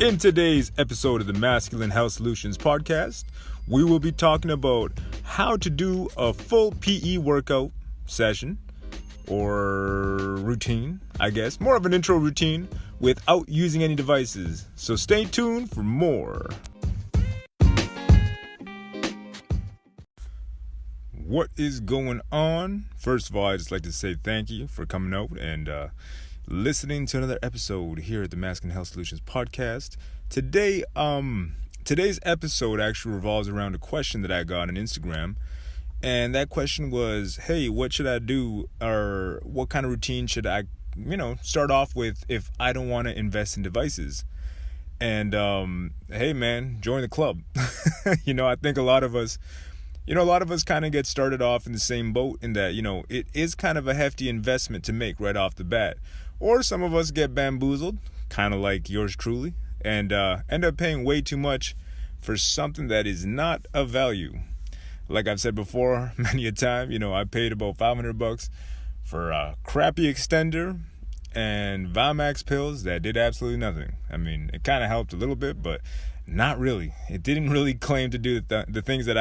In today's episode of the Masculine Health Solutions podcast, we will be talking about how to do a full PE workout session or routine, I guess, more of an intro routine without using any devices. So stay tuned for more. What is going on? First of all, I'd just like to say thank you for coming out and listening to another episode here at the Masculine Health Solutions podcast. Today's episode actually revolves around a question that I got on Instagram, and that question was, hey, what should I do, or what kind of routine should I, start off with if I don't want to invest in devices? And hey man, join the club. I think a lot of us kind of get started off in the same boat in that, it is kind of a hefty investment to make right off the bat. Or some of us get bamboozled, kind of like yours truly, and end up paying way too much for something that is not of value. Like I've said before many a time, I paid about $500 for a crappy extender and Vimax pills that did absolutely nothing. I mean, it kind of helped a little bit, but not really. It didn't really claim to do the things that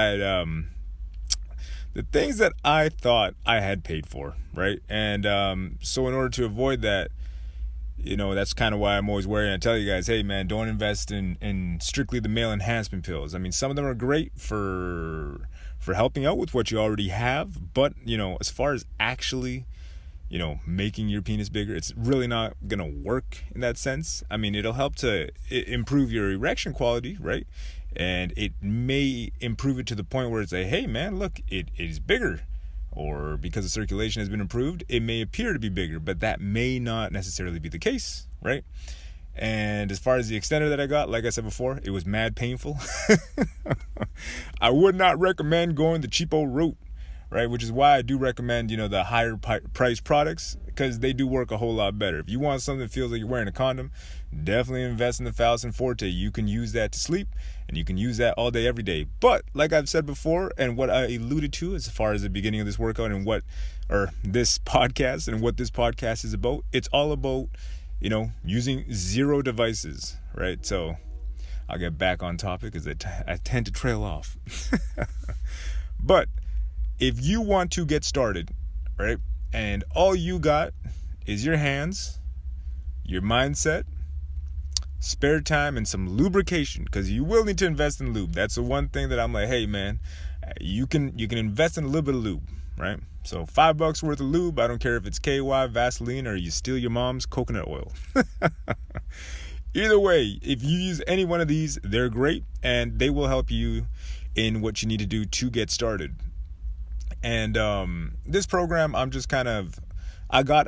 I thought I had paid for, right? And so in order to avoid that, that's kind of why I'm always wary. I tell you guys, hey man, don't invest in strictly the male enhancement pills. I mean, some of them are great for helping out with what you already have, but as far as actually making your penis bigger, it's really not gonna work in that sense. I mean, it'll help to improve your erection quality, right? And it may improve it to the point where it's like, hey man, look, it is bigger. Or because the circulation has been improved, it may appear to be bigger, but that may not necessarily be the case, right? And as far as the extender that I got, like I said before, it was mad painful. I would not recommend going the cheapo route, right? Which is why I do recommend, the higher price products, because they do work a whole lot better. If you want something that feels like you're wearing a condom, definitely invest in the Phallus Forte. You can use that to sleep, and you can use that all day, every day. But like I've said before, and what I alluded to as far as the beginning of this workout and this podcast and what this podcast is about, it's all about, using zero devices, right? So I'll get back on topic because I tend to trail off. But if you want to get started, right, and all you got is your hands, your mindset, spare time, and some lubrication, because you will need to invest in lube. That's the one thing that I'm like, hey man, you can invest in a little bit of lube, right? So $5 worth of lube. I don't care if it's KY, Vaseline, or you steal your mom's coconut oil. Either way, if you use any one of these, they're great, and they will help you in what you need to do to get started. And this program, I got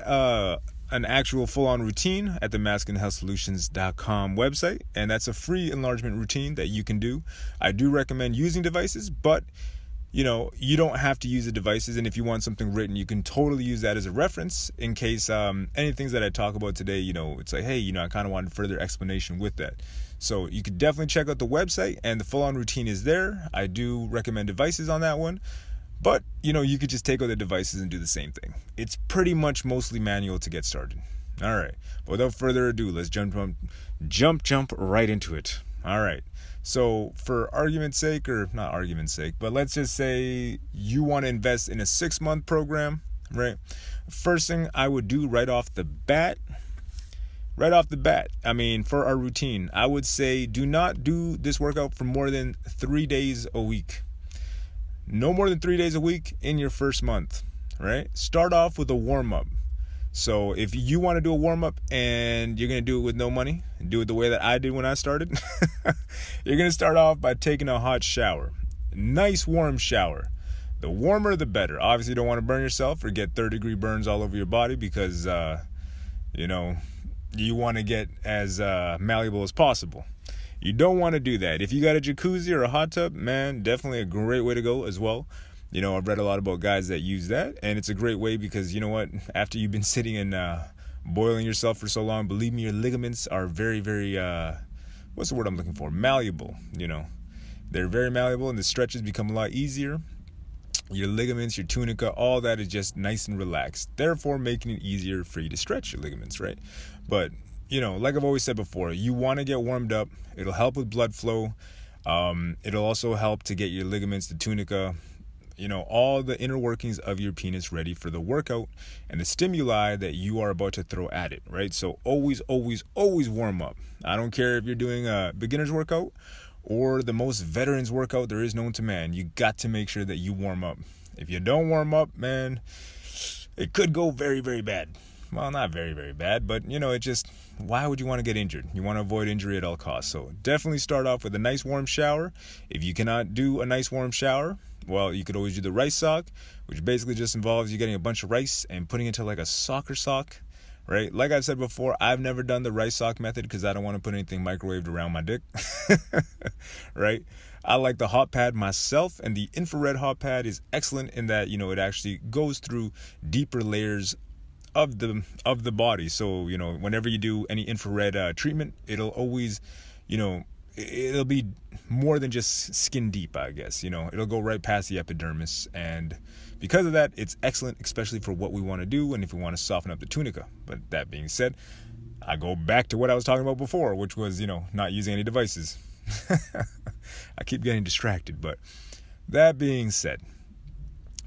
an actual full-on routine at the masculinehealthsolutions.com website, and that's a free enlargement routine that you can do. I do recommend using devices, but you don't have to use the devices, and if you want something written, you can totally use that as a reference in case any things that I talk about today, it's like, hey, I kind of wanted further explanation with that. So you could definitely check out the website, and the full-on routine is there. I do recommend devices on that one. But, you could just take out the devices and do the same thing. It's pretty much mostly manual to get started. All right. But without further ado, let's jump right into it. All right. So for argument's sake, or not argument's sake, but let's just say you want to invest in a 6-month program, right? First thing I would do right off the bat, I mean, for our routine, I would say do not do this workout for more than 3 days a week. No more than 3 days a week in your first month, right? Start off with a warm-up. So if you want to do a warm-up and you're going to do it with no money, do it the way that I did when I started, you're going to start off by taking a hot shower. Nice warm shower. The warmer, the better. Obviously, you don't want to burn yourself or get third-degree burns all over your body because, you want to get as malleable as possible. You don't want to do that. If you got a jacuzzi or a hot tub, man, definitely a great way to go as well. I've read a lot about guys that use that, and it's a great way because, you know what, after you've been sitting and boiling yourself for so long, believe me, your ligaments are very, very, what's the word I'm looking for? Malleable, They're very malleable, and the stretches become a lot easier. Your ligaments, your tunica, all that is just nice and relaxed, therefore making it easier for you to stretch your ligaments, right? But like I've always said before, you want to get warmed up. It'll help with blood flow. It'll also help to get your ligaments, the tunica, all the inner workings of your penis ready for the workout and the stimuli that you are about to throw at it, right? So always, always, always warm up. I don't care if you're doing a beginner's workout or the most veterans workout there is known to man. You got to make sure that you warm up. If you don't warm up, man, it could go very, very bad. Well, not very, very bad, but why would you want to get injured? You want to avoid injury at all costs. So definitely start off with a nice warm shower. If you cannot do a nice warm shower, well, you could always do the rice sock, which basically just involves you getting a bunch of rice and putting it into like a soccer sock, right? Like I've said before, I've never done the rice sock method because I don't want to put anything microwaved around my dick, right? I like the hot pad myself, and the infrared hot pad is excellent in that, it actually goes through deeper layers of the body. So, whenever you do any infrared treatment, it'll always, it'll be more than just skin deep, I guess. It'll go right past the epidermis, and because of that, it's excellent, especially for what we want to do and if we want to soften up the tunica. But that being said, I go back to what I was talking about before, which was, not using any devices. I keep getting distracted, but that being said,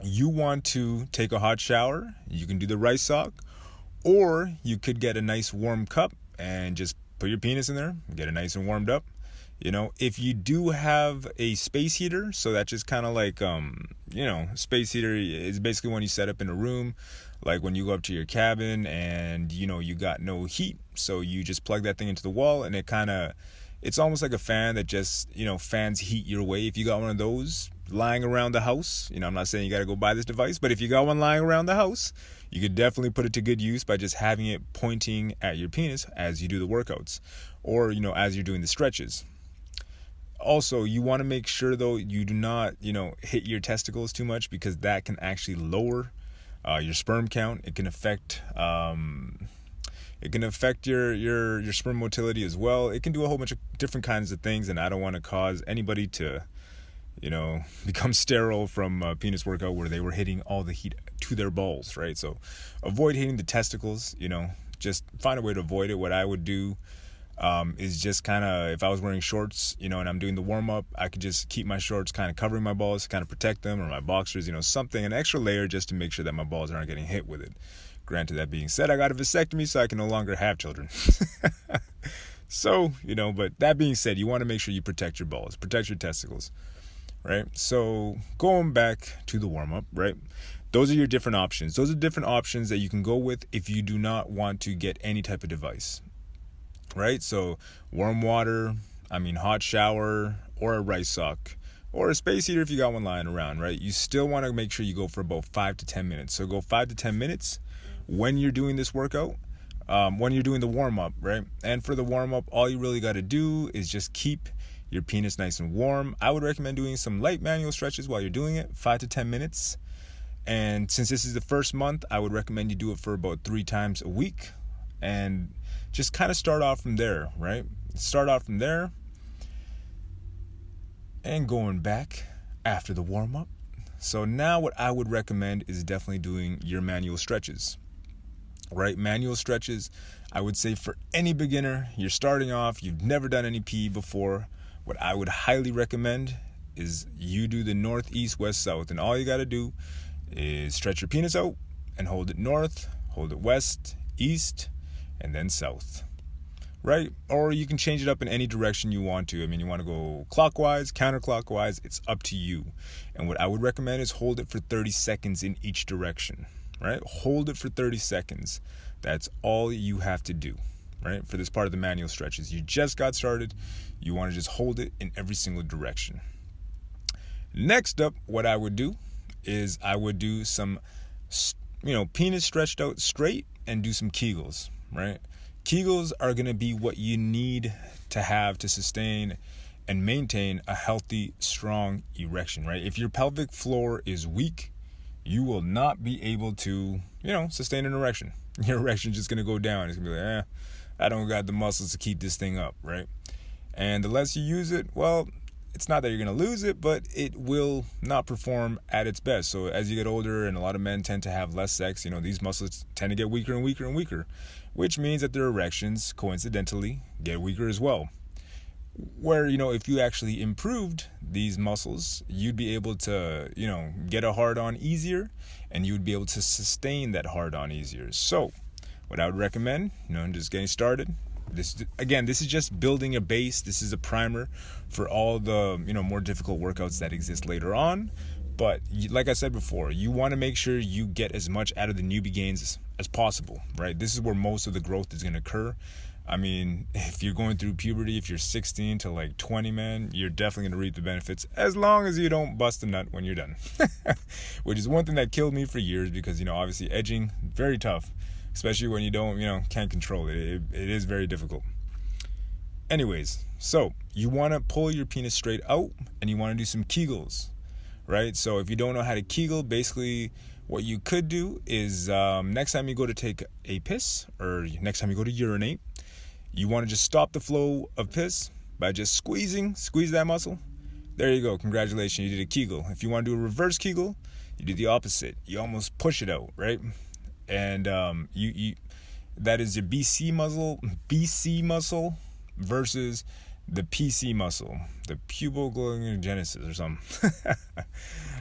you want to take a hot shower. You can do the rice sock, or you could get a nice warm cup and just put your penis in there, get it nice and warmed up. If you do have a space heater, so that's just kind of like, space heater is basically when you set up in a room, like when you go up to your cabin and, you got no heat. So you just plug that thing into the wall and it's almost like a fan that just, fans heat your way. If you got one of those lying around the house, I'm not saying you got to go buy this device, but if you got one lying around the house, you could definitely put it to good use by just having it pointing at your penis as you do the workouts or, as you're doing the stretches. Also, you want to make sure, though, you do not, hit your testicles too much because that can actually lower your sperm count. It can affect your sperm motility as well. It can do a whole bunch of different kinds of things, and I don't want to cause anybody to, become sterile from a penis workout where they were hitting all the heat to their balls, right? So avoid hitting the testicles, just find a way to avoid it. What I would do is just kind of, if I was wearing shorts, and I'm doing the warm-up, I could just keep my shorts kind of covering my balls to kind of protect them, or my boxers, something, an extra layer just to make sure that my balls aren't getting hit with it. Granted, that being said, I got a vasectomy, so I can no longer have children. So, but that being said, you want to make sure you protect your balls, protect your testicles, right? So going back to the warm-up, right? Those are your different options. Those are different options that you can go with if you do not want to get any type of device. Right? So warm water, hot shower, or a rice sock, or a space heater if you got one lying around, right? You still want to make sure you go for about 5 to 10 minutes. So go 5 to 10 minutes when you're doing this workout, when you're doing the warm-up, right? And for the warm-up, all you really got to do is just keep your penis nice and warm. I would recommend doing some light manual stretches while you're doing it, 5 to 10 minutes. And since this is the first month, I would recommend you do it for about 3 times a week. And just kind of start off from there, right? Start off from there and going back after the warm-up. So now what I would recommend is definitely doing your manual stretches, right? Manual stretches, I would say for any beginner, you're starting off, you've never done any PE before, what I would highly recommend is you do the north, east, west, south. And all you got to do is stretch your penis out and hold it north, hold it west, east, and then south, right? Or you can change it up in any direction you want to. You want to go clockwise, counterclockwise, it's up to you. And what I would recommend is hold it for 30 seconds in each direction, right? Hold it for 30 seconds. That's all you have to do, right? For this part of the manual stretches. You just got started. You want to just hold it in every single direction. Next up, what I would do is I would do some, penis stretched out straight and do some Kegels. Right? Kegels are going to be what you need to have to sustain and maintain a healthy, strong erection, right? If your pelvic floor is weak, you will not be able to, sustain an erection. Your erection is just going to go down. It's going to be like, I don't got the muscles to keep this thing up, right? And the less you use it, well, it's not that you're going to lose it, but it will not perform at its best. So as you get older, and a lot of men tend to have less sex, these muscles tend to get weaker and weaker and weaker, which means that their erections coincidentally get weaker as well. Where, if you actually improved these muscles, you'd be able to, get a hard-on easier, and you would be able to sustain that hard-on easier. So what I would recommend, just getting started, this is just building a base. This is a primer for all the, more difficult workouts that exist later on. But like I said before, you want to make sure you get as much out of the newbie gains as possible, right? This is where most of the growth is going to occur. I mean, if you're going through puberty, if you're 16 to like 20, man, you're definitely going to reap the benefits as long as you don't bust a nut when you're done. Which is one thing that killed me for years because, obviously edging, very tough, especially when you don't, can't control it. It is very difficult. Anyways, so you want to pull your penis straight out and you want to do some Kegels, right? So if you don't know how to Kegel, basically what you could do is next time you go to take a piss or next time you go to urinate, you want to just stop the flow of piss by just squeeze that muscle. There you go. Congratulations. You did a Kegel. If you want to do a reverse Kegel, you do the opposite. You almost push it out, right? And you that is your BC muscle versus the PC muscle, the pubocoglycogenesis or something.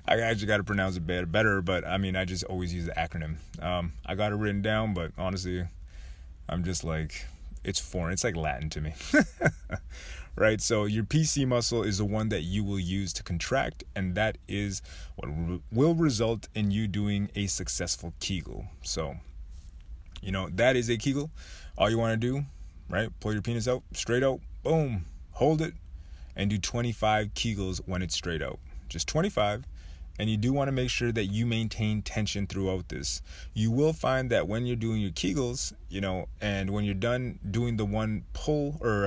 I actually got to pronounce it better, but I just always use the acronym. I got it written down, but honestly, I'm just like, it's foreign. It's like Latin to me. Right? So your PC muscle is the one that you will use to contract, and that is what will result in you doing a successful Kegel. So, that is a Kegel. All you want to do, right? Pull your penis out, straight out, boom, hold it, and do 25 Kegels when it's straight out. Just 25. And you do want to make sure that you maintain tension throughout this. You will find that when you're doing your Kegels, and when you're done doing the one pull or,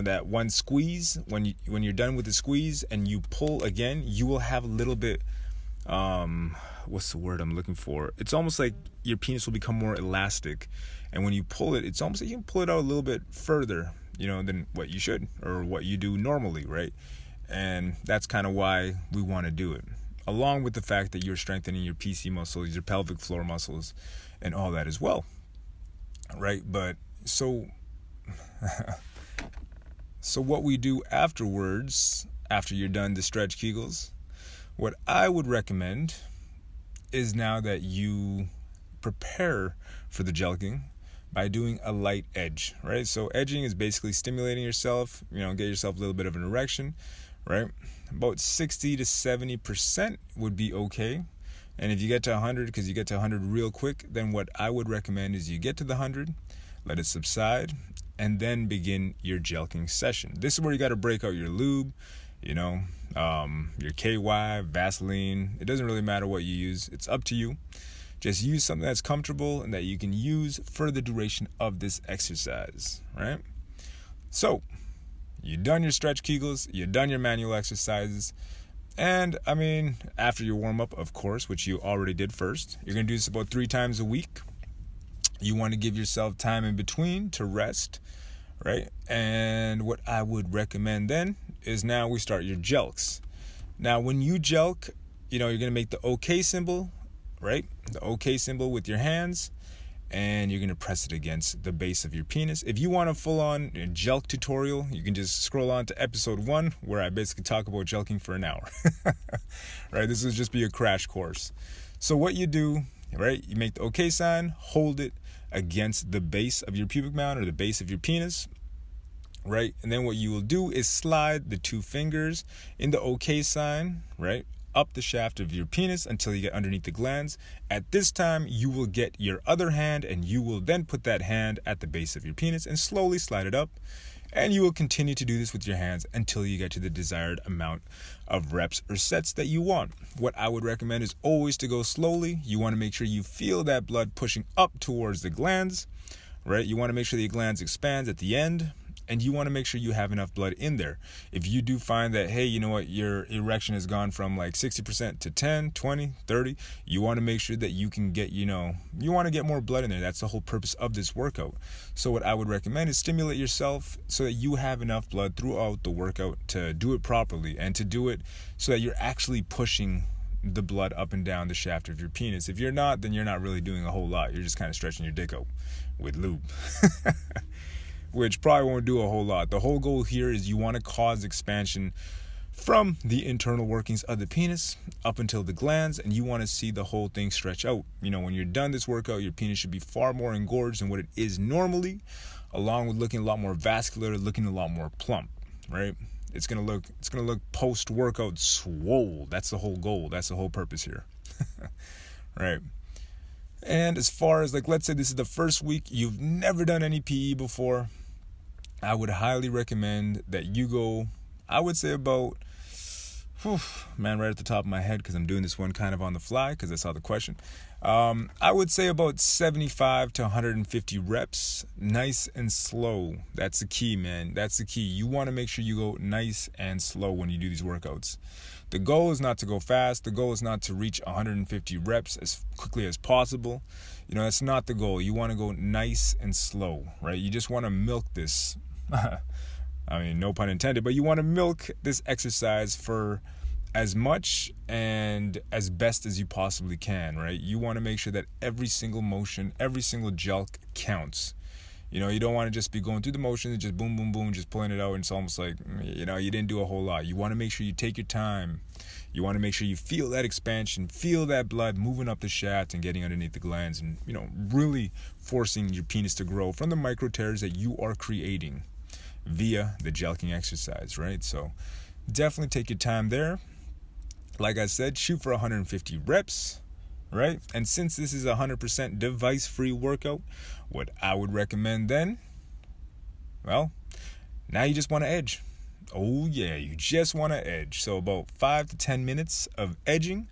that one squeeze, when you're done with the squeeze and you pull again, you will have a little bit, what's the word I'm looking for? It's almost like your penis will become more elastic. And when you pull it, it's almost like you can pull it out a little bit further, than what you should or what you do normally, right? And that's kind of why we want to do it, along with the fact that you're strengthening your PC muscles, your pelvic floor muscles, and all that as well, right? But so what we do afterwards, after you're done the stretch Kegels, what I would recommend is now that you prepare for the jelqing by doing a light edge, right? So edging is basically stimulating yourself, get yourself a little bit of an erection, right? About 60 to 70% would be okay. And if you get to 100, because you get to 100 real quick, then what I would recommend is you get to the 100, let it subside, and then begin your jelqing session. This is where you got to break out your lube, your KY, Vaseline. It doesn't really matter what you use. It's up to you. Just use something that's comfortable and that you can use for the duration of this exercise, right? So, you've done your stretch Kegels, you've done your manual exercises, and after your warm-up, of course, which you already did first, you're going to do this about 3 times a week. You want to give yourself time in between to rest, right? And what I would recommend then is now we start your jelks. Now, when you jelk, you're going to make the OK symbol, right? The OK symbol with your hands, and you're going to press it against the base of your penis. If you want a full-on jelk tutorial, you can just scroll on to episode 1, where I basically talk about jelking for an hour. Right? This will just be a crash course. So what you do, right, you make the OK sign, hold it against the base of your pubic mound or the base of your penis, right? And then what you will do is slide the 2 fingers in the OK sign, right, up the shaft of your penis until you get underneath the glands. At this time, you will get your other hand and you will then put that hand at the base of your penis and slowly slide it up. And you will continue to do this with your hands until you get to the desired amount of reps or sets that you want. What I would recommend is always to go slowly. You want to make sure you feel that blood pushing up towards the glands, right? You want to make sure the glands expands at the end. and you want to make sure you have enough blood in there. If you do find that, hey, you know what, your erection has gone from like 60% to 10, 20, 30, you want to make sure that you can get, you want to get more blood in there. That's the whole purpose of this workout. So what I would recommend is stimulate yourself so that you have enough blood throughout the workout to do it properly, and to do it so that you're actually pushing the blood up and down the shaft of your penis. If you're not, then you're not really doing a whole lot. You're just kind of stretching your dick out with lube. Which probably won't do a whole lot. The whole goal here is you want to cause expansion from the internal workings of the penis up until the glands, and you want to see the whole thing stretch out. When you're done this workout, your penis should be far more engorged than what it is normally, along with looking a lot more vascular, looking a lot more plump, right? It's gonna look post-workout swole. That's the whole goal. That's the whole purpose here. Right. And as far as, like, let's say this is the first week, you've never done any PE before, I would highly recommend that you go, I would say about, right at the top of my head, because I'm doing this one kind of on the fly because I saw the question. I would say about 75 to 150 reps, nice and slow. That's the key, man. That's the key. You want to make sure you go nice and slow when you do these workouts. The goal is not to go fast. The goal is not to reach 150 reps as quickly as possible. That's not the goal. You want to go nice and slow, right? You just want to milk this. I mean, no pun intended, but you want to milk this exercise for as much and as best as you possibly can, right? You want to make sure that every single motion, every single jelk counts. You don't want to just be going through the motions and just boom, boom, boom, just pulling it out, and it's almost like, you didn't do a whole lot. You want to make sure you take your time. You want to make sure you feel that expansion, feel that blood moving up the shaft and getting underneath the glands, and, really forcing your penis to grow from the micro tears that you are creating via the jelking exercise, right? So definitely take your time there. Like I said, shoot for 150 reps, right? And since this is a 100% device-free workout, what I would recommend then, well, now you just want to edge. Oh yeah, you just want to edge. So about 5 to 10 minutes of edging.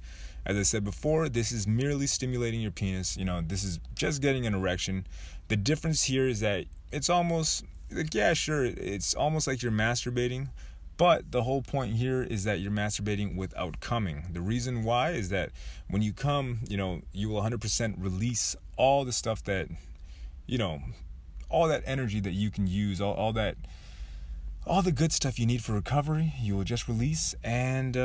As I said before, this is merely stimulating your penis. This is just getting an erection. The difference here is that it's almost, it's almost like you're masturbating, but the whole point here is that you're masturbating without coming. The reason why is that when you come, you will 100% release all the stuff that, all that energy that you can use, all the good stuff you need for recovery, you will just release. And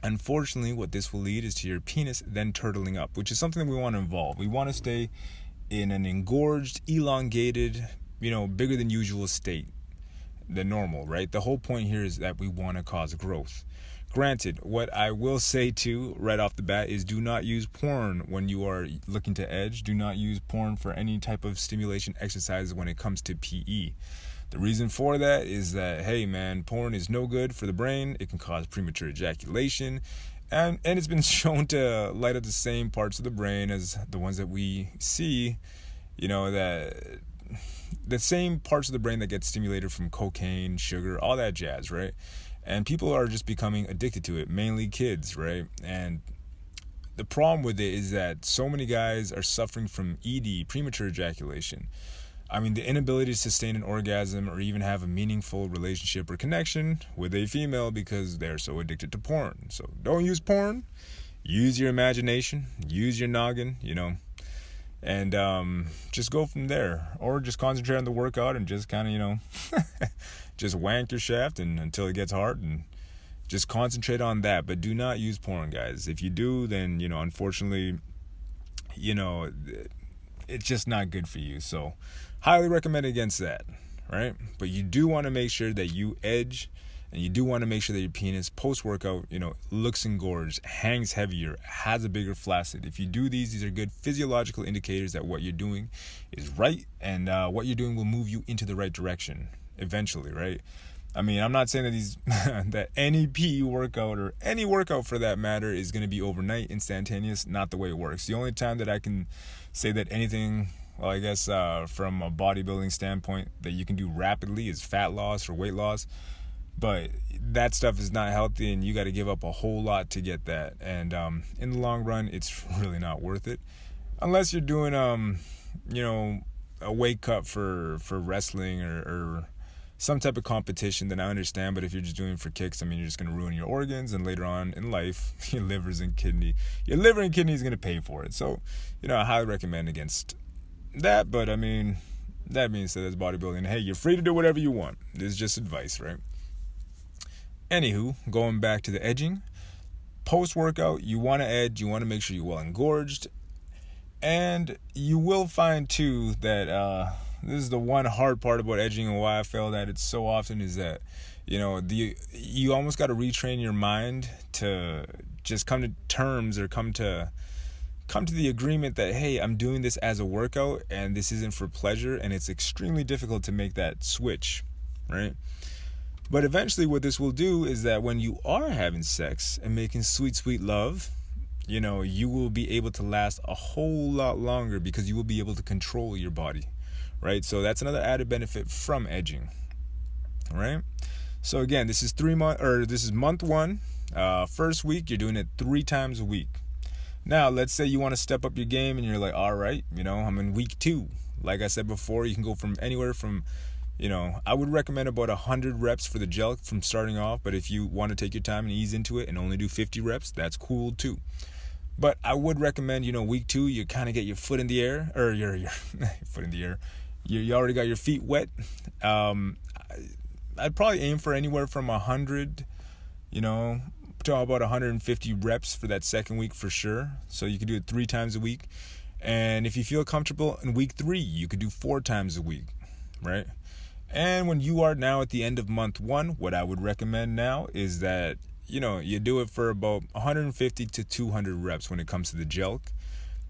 unfortunately, what this will lead is to your penis then turtling up, which is something that we want to involve. We want to stay in an engorged, elongated, bigger than usual state than normal, right? The whole point here is that we want to cause growth. Granted, what I will say too right off the bat is do not use porn when you are looking to edge. Do not use porn for any type of stimulation exercises when it comes to PE. The reason for that is that, hey man, porn is no good for the brain. It can cause premature ejaculation, and it's been shown to light up the same parts of the brain as the ones that we see, that the same parts of the brain that get stimulated from cocaine, sugar, all that jazz, right? And people are just becoming addicted to it, mainly kids, right? And the problem with it is that so many guys are suffering from ED, premature ejaculation. I mean, the inability to sustain an orgasm or even have a meaningful relationship or connection with a female because they're so addicted to porn. So don't use porn. Use your imagination. Use your noggin, and just go from there. Or just concentrate on the workout and just kind of, just wank your shaft until it gets hard, and just concentrate on that. But do not use porn, guys. If you do, then, unfortunately, it's just not good for you. So highly recommend against that, right? But you do want to make sure that you edge, and you do want to make sure that your penis post-workout, looks engorged, hangs heavier, has a bigger flaccid. If you do these are good physiological indicators that what you're doing is right, and what you're doing will move you into the right direction eventually, right? I mean, I'm not saying that that any PE workout or any workout for that matter is going to be overnight, instantaneous. Not the way it works. The only time that I can say that anything, well, I guess from a bodybuilding standpoint, that you can do rapidly is fat loss or weight loss. But that stuff is not healthy, and you got to give up a whole lot to get that. And in the long run, it's really not worth it. Unless you're doing, a weight cut for wrestling or some type of competition, then I understand. But if you're just doing it for kicks, I mean, you're just going to ruin your organs, and later on in life, your liver and kidney is going to pay for it. So, I highly recommend against that. But I mean, that being said, as bodybuilding, hey, you're free to do whatever you want. This is just advice, right? Anywho, going back to the edging, post-workout, you want to edge, you want to make sure you're well engorged, and you will find too that this is the one hard part about edging, and why I fail at it so often is that you almost got to retrain your mind to just come to terms or come to the agreement that, hey, I'm doing this as a workout and this isn't for pleasure, and it's extremely difficult to make that switch, right? But eventually what this will do is that when you are having sex and making sweet, sweet love, you will be able to last a whole lot longer because you will be able to control your body, right? So that's another added benefit from edging, right? So again, this is month 1. First week, you're doing it 3 times a week. Now, let's say you want to step up your game and you're like, all right, I'm in week 2. Like I said before, you can go from anywhere from, I would recommend about 100 reps for the gel from starting off. But if you want to take your time and ease into it and only do 50 reps, that's cool too. But I would recommend, week 2, you kind of get your foot in the air, or your foot in the air. You already got your feet wet. I'd probably aim for anywhere from 100, to about 150 reps for that second week for sure. So you could do it 3 times a week. And if you feel comfortable in week 3, you could do 4 times a week, right? And when you are now at the end of month 1, what I would recommend now is that, you do it for about 150 to 200 reps when it comes to the gel.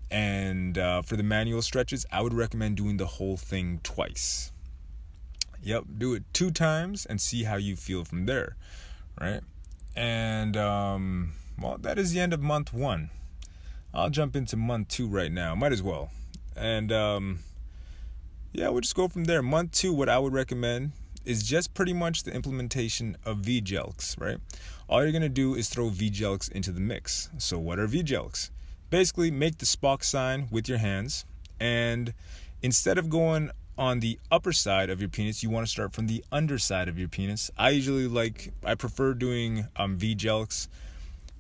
And for the manual stretches, I would recommend doing the whole thing twice. Yep, do it 2 times and see how you feel from there, right? And, that is the end of month 1. I'll jump into month 2 right now. Might as well. And, we'll just go from there. Month 2, what I would recommend is just pretty much the implementation of VGelks, right? All you're going to do is throw VGelks into the mix. So what are VGelks? Basically, make the Spock sign with your hands, and instead of going on the upper side of your penis, you want to start from the underside of your penis. I prefer doing VGelks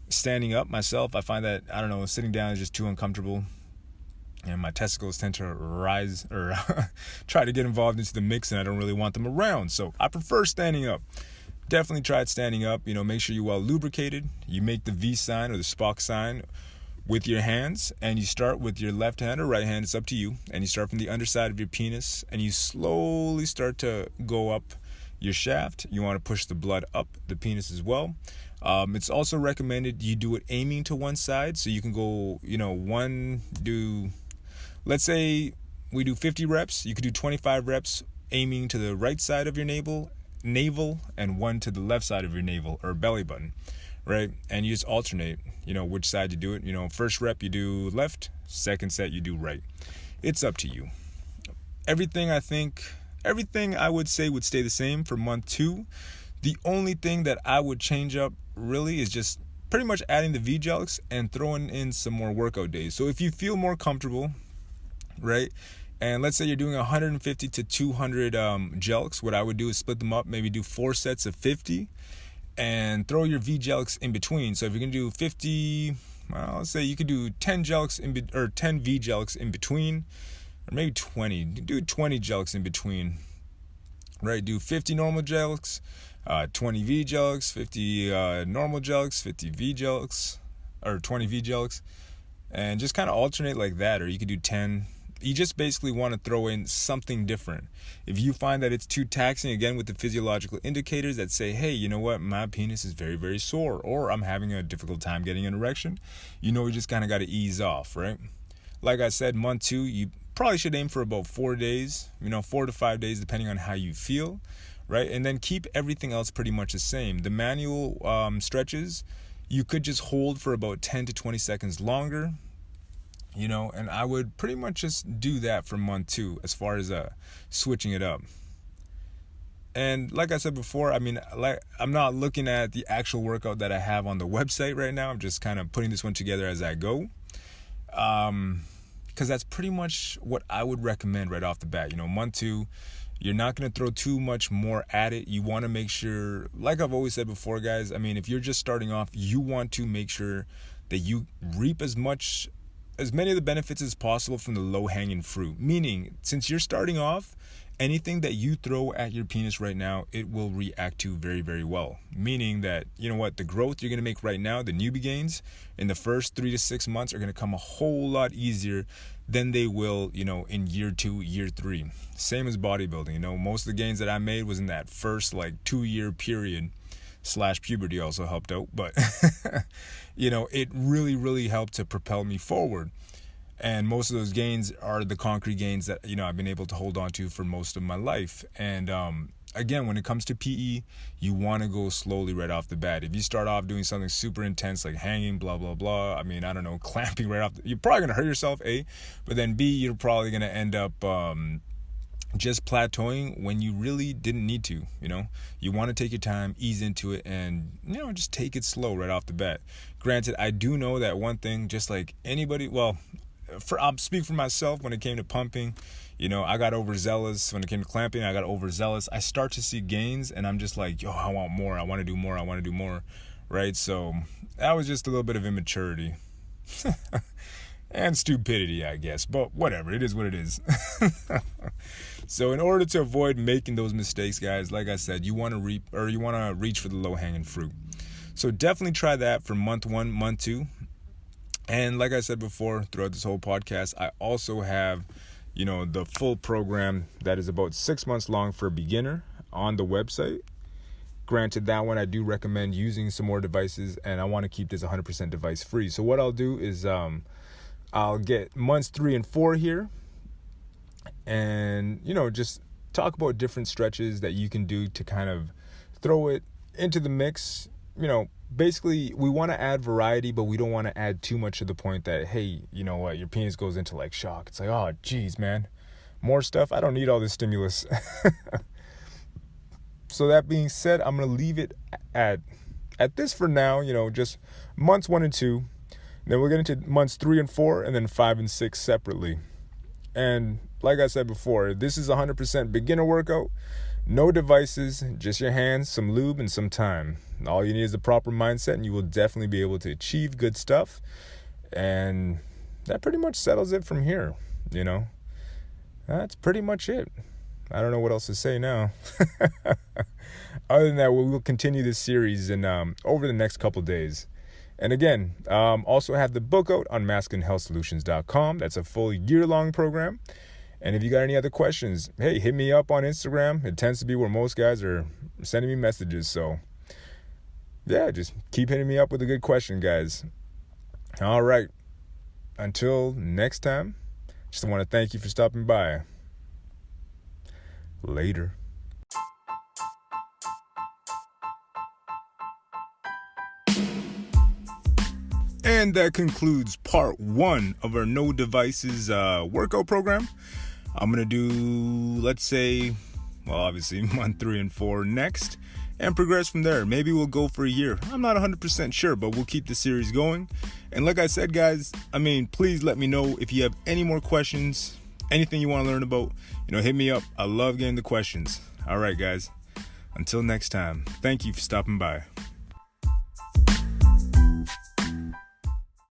standing up myself. I find that, sitting down is just too uncomfortable, and my testicles tend to rise or try to get involved into the mix, and I don't really want them around. So I prefer standing up. Definitely try it standing up. Make sure you're well lubricated. You make the V sign or the Spock sign with your hands, and you start with your left hand or right hand, it's up to you, and you start from the underside of your penis, and you slowly start to go up your shaft. You want to push the blood up the penis as well. It's also recommended you do it aiming to one side, so you can go, let's say we do 50 reps, you could do 25 reps aiming to the right side of your navel, and 1 to the left side of your navel or belly button, right? And you just alternate, which side you do it. First rep you do left, second set you do right. It's up to you. Everything I would say would stay the same for month 2. The only thing that I would change up really is just pretty much adding the VGelks and throwing in some more workout days. So if you feel more comfortable, right, and let's say you're doing 150 to 200 gelks, what I would do is split them up, maybe do 4 sets of 50 and throw your VGelks in between. So if you're going to do 50, let's say you could do 10 gelks 10 VGelks in between, or maybe 20. Do 20 gelks in between, right? Do 50 normal gelks, 20 VGelks, 50 normal gelks, 50 VGelks, or 20 VGelks, and just kind of alternate like that. Or you could do 10. You just basically want to throw in something different. If you find that it's too taxing, again, with the physiological indicators that say, hey, you know what, my penis is very, very sore, or I'm having a difficult time getting an erection, you just kind of got to ease off, right? Like I said, month 2, you probably should aim for about 4 days, 4 to 5 days, depending on how you feel, right? And then keep everything else pretty much the same. The manual stretches, you could just hold for about 10 to 20 seconds longer, and I would pretty much just do that for month 2 as far as switching it up. And like I said before, I'm not looking at the actual workout that I have on the website right now. I'm just kind of putting this one together as I go. Because because that's pretty much what I would recommend right off the bat. Month 2, you're not going to throw too much more at it. You want to make sure, like I've always said before, guys, if you're just starting off, you want to make sure that you reap as many of the benefits as possible from the low-hanging fruit. Meaning, since you're starting off, anything that you throw at your penis right now, it will react to very, very well. Meaning that, the growth you're going to make right now, the newbie gains in the first 3 to 6 months are going to come a whole lot easier than they will, in year 2, year 3. Same as bodybuilding. Most of the gains that I made was in that first 2-year period. / puberty also helped out. But, it really, really helped to propel me forward. And most of those gains are the concrete gains that, I've been able to hold on to for most of my life. And again, when it comes to PE, you want to go slowly right off the bat. If you start off doing something super intense like hanging, blah, blah, blah, I don't know, clamping right off, you're probably going to hurt yourself, A. But then B, you're probably going to end up just plateauing when you really didn't need to. You want to take your time, ease into it, and just take it slow right off the bat. Granted, I do know that one thing, just like anybody, I'll speak for myself. When it came to pumping, I got overzealous. When it came to clamping, I got overzealous. I start to see gains, and I'm just like, I want more. I want to do more. I want to do more, right? So that was just a little bit of immaturity and stupidity, I guess. But whatever, it is what it is. So in order to avoid making those mistakes, guys, like I said, you want to reach for the low-hanging fruit. So definitely try that for month 1, month 2. And like I said before, throughout this whole podcast, I also have, the full program that is about 6 months long for a beginner on the website. Granted, that one I do recommend using some more devices, and I want to keep this 100% device free. So what I'll do is I'll get months 3 and 4 here, and, just talk about different stretches that you can do to kind of throw it into the mix. Basically, we want to add variety, but we don't want to add too much to the point that, hey, you know what, your penis goes into shock. It's like, oh, geez, man, more stuff. I don't need all this stimulus. So that being said, I'm going to leave it at this for now, just months 1 and 2. Then we'll get into months 3 and 4, and then 5 and 6 separately. And like I said before, this is 100% beginner workout. No devices, just your hands, some lube, and some time. All you need is the proper mindset, and you will definitely be able to achieve good stuff. And that pretty much settles it from here, That's pretty much it. I don't know what else to say now. Other than that, we will continue this series over the next couple days. And again, also have the book out on masculinehealthsolutions.com. That's a full year-long program. And if you got any other questions, hey, hit me up on Instagram. It tends to be where most guys are sending me messages. So, yeah, just keep hitting me up with a good question, guys. All right. Until next time, just want to thank you for stopping by. Later. And that concludes part 1 of our No Devices workout program. I'm going to do, let's say, obviously month 3 and 4 next, and progress from there. Maybe we'll go for a year. I'm not 100% sure, but we'll keep the series going. And like I said, guys, please let me know if you have any more questions, anything you want to learn about, hit me up. I love getting the questions. All right, guys. Until next time, thank you for stopping by.